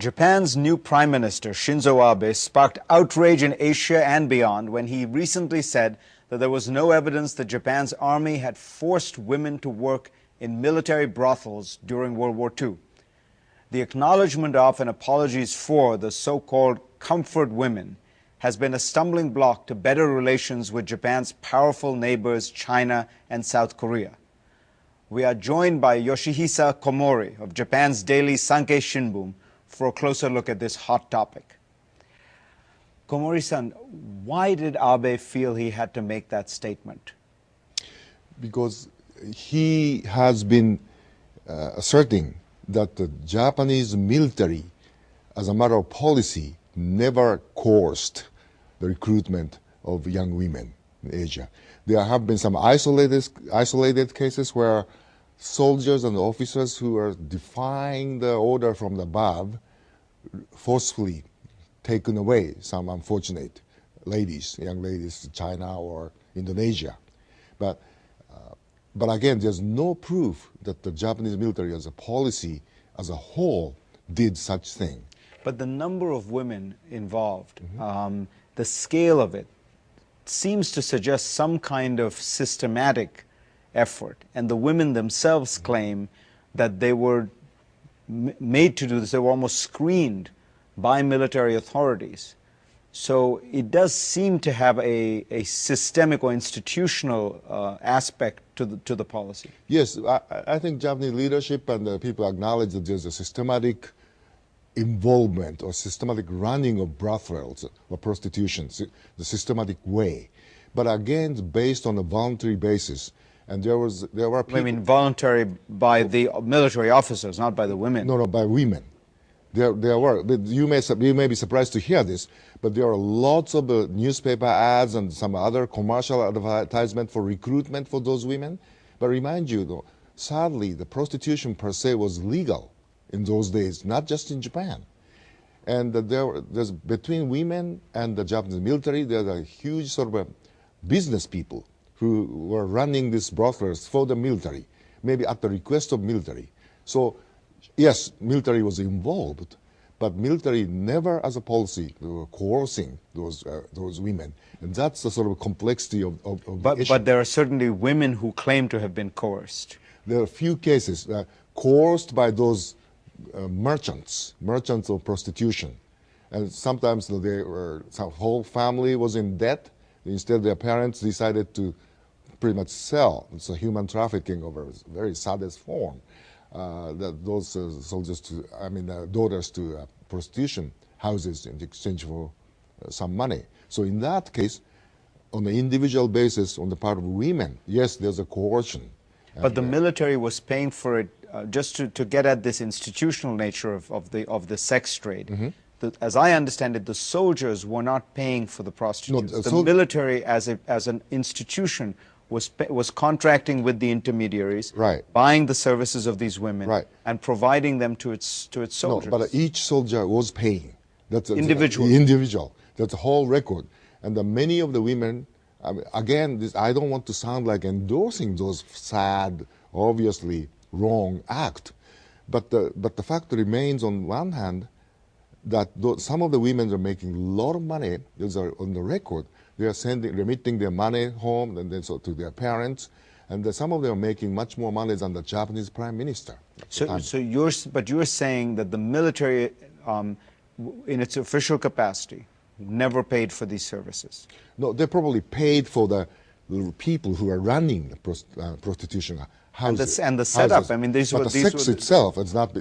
Japan's new Prime Minister, Shinzo Abe, sparked outrage in Asia and beyond when he recently said that there was no evidence that Japan's army had forced women to work in military brothels during World War II. The acknowledgement of and apologies for the so-called comfort women has been a stumbling block to better relations with Japan's powerful neighbors China and South Korea. We are joined by Yoshihisa Komori of Japan's daily Sankei Shimbun for a closer look at this hot topic. Komori-san, why did Abe feel he had to make that statement? Because he has been asserting that the Japanese military, as a matter of policy, never coerced the recruitment of young women in Asia. There have been some isolated cases where soldiers and officers who are defying the order from above forcefully taken away some unfortunate ladies, young ladies to China or Indonesia. But again, there's no proof that the Japanese military as a policy as a whole did such thing. But the number of women involved, the scale of it, seems to suggest some kind of systematic effort. And the women themselves claim that they were made to do this. They were almost screened by military authorities. So it does seem to have a systemic or institutional aspect to the policy. Yes, I think Japanese leadership and the people acknowledge that there's a systematic involvement or systematic running of brothels or prostitution, the systematic way. But again, it's based on a voluntary basis. And there were people... I mean voluntary by the military officers, not by the women. No, by women. There were. But you may be surprised to hear this, but there are lots of newspaper ads and some other commercial advertisement for recruitment for those women. But remind you, though, sadly, the prostitution per se was legal in those days, not just in Japan. And there's between women and the Japanese military, there's a huge sort of business people who were running these brothels for the military, maybe at the request of military. So, yes, military was involved, but military never, as a policy, were coercing those women, and that's the sort of complexity of the issue. But there are certainly women who claim to have been coerced. There are a few cases coerced by those merchants of prostitution, and sometimes some whole family was in debt. Instead, their parents decided to pretty much sell. It's a human trafficking of a very saddest form. Those soldiers daughters to prostitution houses in exchange for some money. So in that case, on an individual basis, on the part of women, yes, there's a coercion. But the military was paying for it just to get at this institutional nature of the sex trade. As I understand it, the soldiers were not paying for the prostitutes. No, the military, as an institution, was contracting with the intermediaries, buying the services of these women, and providing them to its soldiers. No, but each soldier was paying. That's individual. That's a whole record. And many of the women, again, I don't want to sound like endorsing those sad, obviously wrong act, but the fact remains, on one hand, that some of the women are making a lot of money. Those are on the record. They are remitting their money home and then to their parents, and some of them are making much more money than the Japanese prime minister. So you're saying that the military, in its official capacity, never paid for these services? No, they probably paid for the people who are running the prostitution houses. And the setup. I mean, the sex itself, it's not.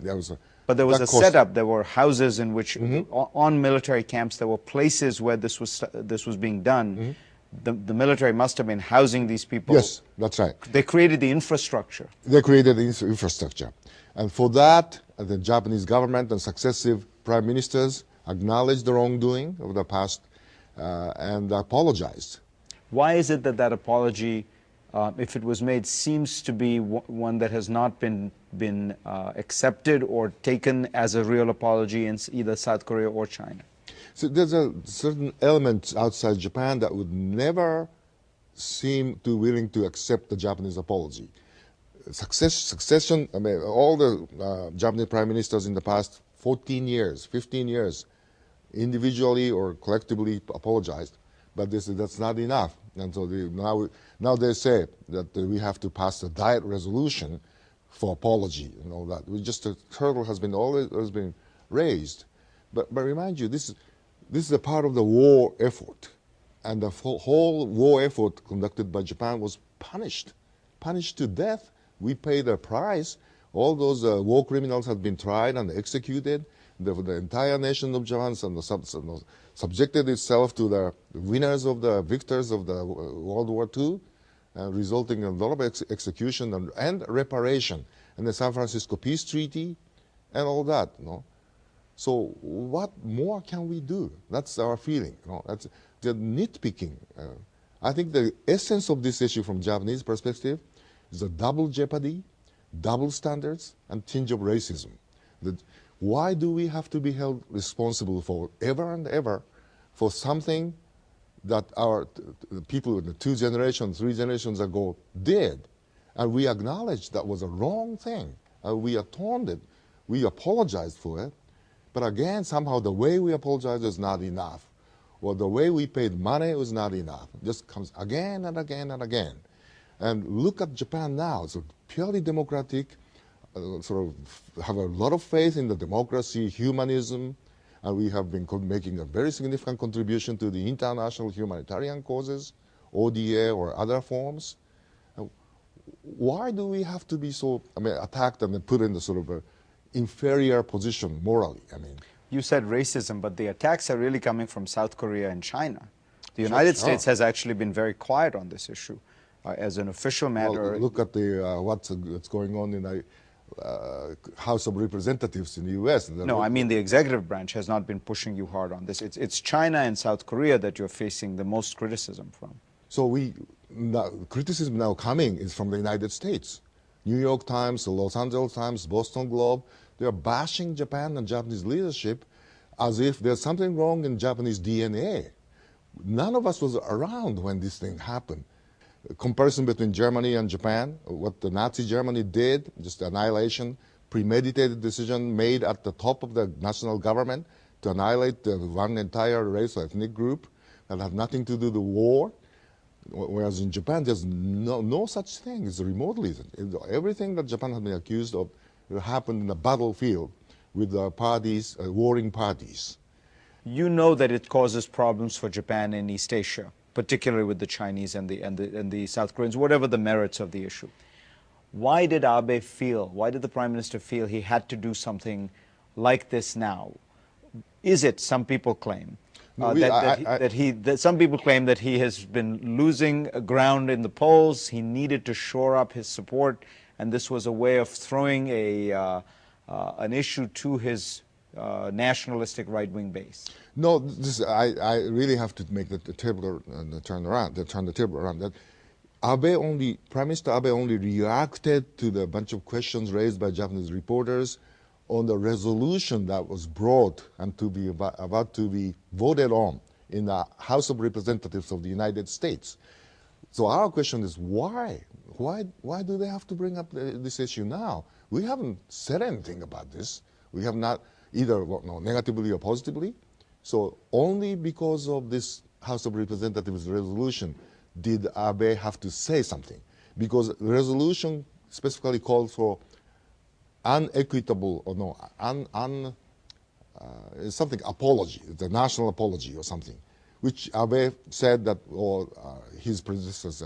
But there was a setup. There were houses in which, on military camps, there were places where this was being done. The military must have been housing these people. Yes, that's right. They created the infrastructure. They created the infrastructure. And for that, the Japanese government and successive prime ministers acknowledged the wrongdoing of the past and apologized. Why is it that apology, if it was made, seems to be one that has not been accepted or taken as a real apology in either South Korea or China? So there's a certain element outside Japan that would never seem too willing to accept the Japanese apology. Succession, I mean, all the Japanese prime ministers in the past 14 years, 15 years, individually or collectively apologized. But that's not enough. And so now they say that we have to pass a diet resolution for apology and all that. The hurdle has been raised. But remind you, this is a part of the war effort. And the whole war effort conducted by Japan was punished to death. We paid a price. All those war criminals had been tried and executed. The entire nation of Japan subjected itself to the winners of the victors of the World War II, resulting in a lot of execution and reparation, and the San Francisco Peace Treaty, and all that. So what more can we do? That's our feeling. That's the nitpicking. I think the essence of this issue from Japanese perspective is a double jeopardy, double standards, and tinge of racism. Why do we have to be held responsible for ever and ever for something that our people in the 2 generations, 3 generations ago did? And we acknowledge that was a wrong thing. We atoned it. We apologized for it. But again, somehow the way we apologized is not enough. Or the way we paid money was not enough. It just comes again and again and again. And look at Japan now. It's a purely democratic, sort of have a lot of faith in the democracy, humanism, and we have been making a very significant contribution to the international humanitarian causes, ODA or other forms. Why do we have to be so attacked and put in the sort of a inferior position morally? You said racism, but the attacks are really coming from South Korea and China. The United States has actually been very quiet on this issue. As an official matter... Well, look at what's going on in the House of Representatives in the U.S. No, I mean the executive branch has not been pushing you hard on this. It's China and South Korea that you're facing the most criticism from. So criticism now coming is from the United States. New York Times, the Los Angeles Times, Boston Globe, they are bashing Japan and Japanese leadership as if there's something wrong in Japanese DNA. None of us was around when this thing happened. A comparison between Germany and Japan, what the Nazi Germany did, just annihilation, premeditated decision made at the top of the national government to annihilate one entire race or ethnic group that had nothing to do with the war. Whereas in Japan, there's no such thing. It's remotely. Everything that Japan has been accused of happened in the battlefield with the parties, warring parties. You know that it causes problems for Japan in East Asia, particularly with the Chinese and the South Koreans, whatever the merits of the issue. Why did the Prime Minister feel he had to do something like this now? Is it, some people claim, some people claim that he has been losing ground in the polls, he needed to shore up his support, and this was a way of throwing an issue to his nationalistic right-wing base? No, I really have to make the table turn the table around. That Prime Minister Abe only reacted to the bunch of questions raised by Japanese reporters on the resolution that was brought and about to be voted on in the House of Representatives of the United States. So our question is why? Why do they have to bring up this issue now? We haven't said anything about this. We have not either negatively or positively. So only because of this House of Representatives resolution did Abe have to say something. Because the resolution specifically called for unequitable, something apology, the national apology or something, which Abe said that his predecessors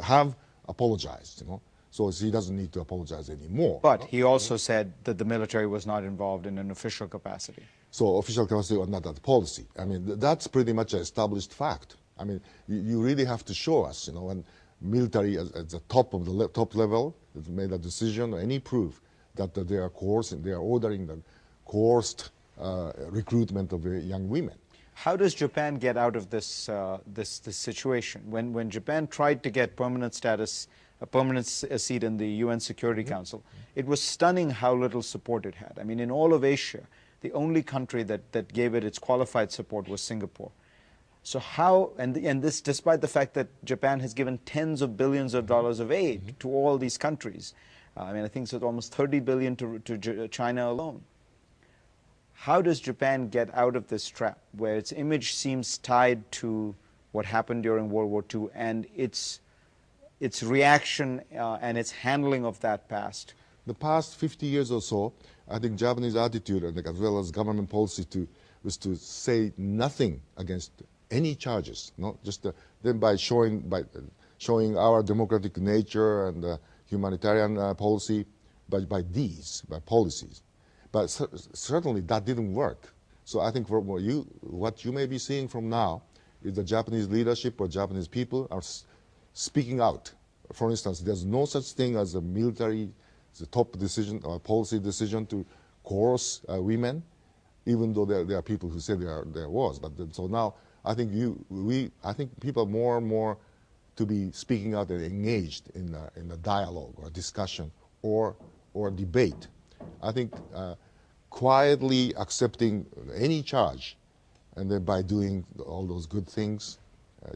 have apologized, so he doesn't need to apologize anymore. But he also said that the military was not involved in an official capacity. So official capacity was not that policy. That's pretty much an established fact. You really have to show us, when military at the top of the top level has made a decision or any proof that they are ordering the coerced recruitment of young women. How does Japan get out of this situation? When Japan tried to get permanent status, a permanent seat in the UN Security Council, it was stunning how little support it had. In all of Asia, the only country that gave it its qualified support was Singapore. So how, and this despite the fact that Japan has given tens of billions of dollars of aid to all these countries. I think it's almost 30 billion to China alone. How does Japan get out of this trap where its image seems tied to what happened during World War II and its reaction and its handling of that past? The past 50 years or so, I think Japanese attitude and as well as government policy was to say nothing against any charges, no? Just then by showing our democratic nature and humanitarian policy by policies. But certainly that didn't work. So I think what you may be seeing from now is the Japanese leadership or Japanese people are speaking out. For instance, there's no such thing as a military, the top decision or policy decision to coerce women, even though there are people who say there was. But so now I think I think people more and more to be speaking out and engaged in a dialogue or discussion or debate. I think quietly accepting any charge and then by doing all those good things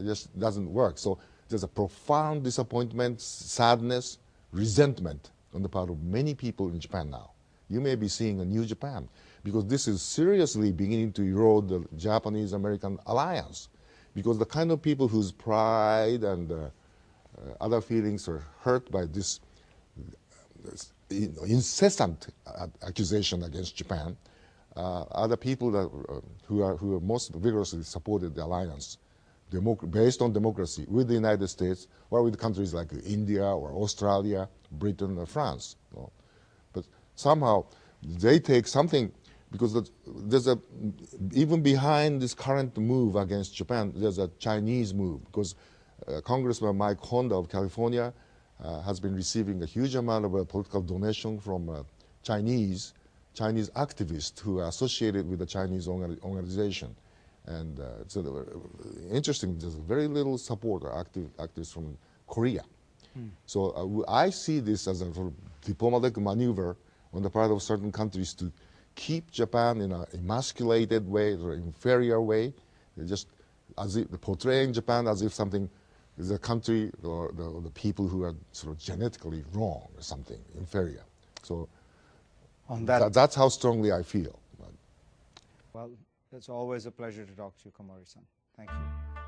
just doesn't work. So there's a profound disappointment, sadness, resentment on the part of many people in Japan now. You may be seeing a new Japan because this is seriously beginning to erode the Japanese-American alliance, because the kind of people whose pride and other feelings are hurt by this incessant accusation against Japan are the people who are most vigorously supported the alliance based on democracy with the United States or with countries like India or Australia, Britain or France. You know. But somehow they take something, because there's even behind this current move against Japan, there's a Chinese move, because Congressman Mike Honda of California has been receiving a huge amount of political donation from Chinese activists who are associated with the Chinese organization. And it's interesting, there's very little support or activists from Korea. So I see this as a sort of diplomatic maneuver on the part of certain countries to keep Japan in an emasculated way or inferior way, just as if portraying Japan as if something is a country or the people who are sort of genetically wrong or something, inferior. So that's how strongly I feel. Well, it's always a pleasure to talk to you, Komori-san. Thank you.